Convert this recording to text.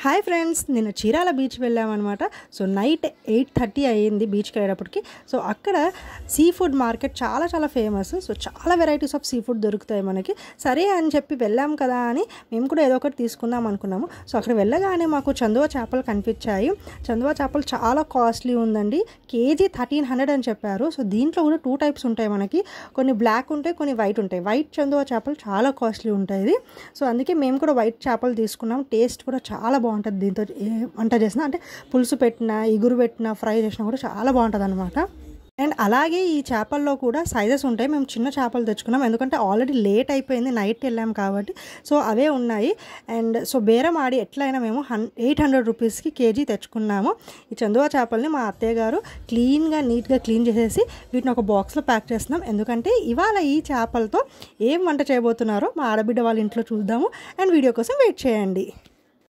Hi friends, నిన్న Chirala beach వెళ్ళామన్నమాట. So night 8:30 అయ్యింది బీచ్కి వెళ్ళేటప్పటికి. సో అక్కడ సీ ఫుడ్ మార్కెట్ చాలా చాలా ఫేమస్. సో చాలా వెరైటీస్ ఆఫ్ సీ ఫుడ్ దొరుకుతాయి మనకి. సరే అని చెప్పి వెళ్ళాం కదా అని మేము కూడా ఏదో ఒకటి తీసుకుందాం అనుకున్నాము. సో అక్కడ వెళ్ళగానే మాకు చందువ చేపలు కనిపించాయి. చందువ చేపలు చాలా కాస్ట్లీ ఉందండి. కేజీ 1300 అని చెప్పారు. సో దీంట్లో కూడా 2 టైప్స్ ఉంటాయి మనకి. కొన్ని బ్లాక్ ఉంటాయి, కొన్ని వైట్ ఉంటాయి. వైట్ చందువ చేపలు చాలా కాస్ట్లీ ఉంటాయి. సో అందుకే మేము కూడా వైట్ చేపలు తీసుకున్నాం. టేస్ట్ కూడా చాలా బాగుంటుంది. దీంతో వంట చేసిన అంటే పులుసు పెట్టినా, ఇగురు పెట్టినా, ఫ్రై చేసినా కూడా చాలా బాగుంటుంది అనమాట. అండ్ అలాగే ఈ చేపల్లో కూడా సైజెస్ ఉంటాయి. మేము చిన్న చేపలు తెచ్చుకున్నాం, ఎందుకంటే ఆల్రెడీ లేట్ అయిపోయింది, నైట్ వెళ్ళాం కాబట్టి. సో అవే ఉన్నాయి. అండ్ సో బేరం ఆడి ఎట్లయినా మేము 800 రూపీస్కి కేజీ తెచ్చుకున్నాము. ఈ చందువ చేపల్ని మా అత్తయ్య గారు నీట్గా క్లీన్ చేసేసి వీటిని ఒక బాక్స్లో ప్యాక్ చేస్తున్నాం. ఎందుకంటే ఇవాళ ఈ చేపలతో ఏం వంట చేయబోతున్నారో మా ఆడబిడ్డ వాళ్ళ ఇంట్లో చూద్దాము. అండ్ వీడియో కోసం వెయిట్ చేయండి.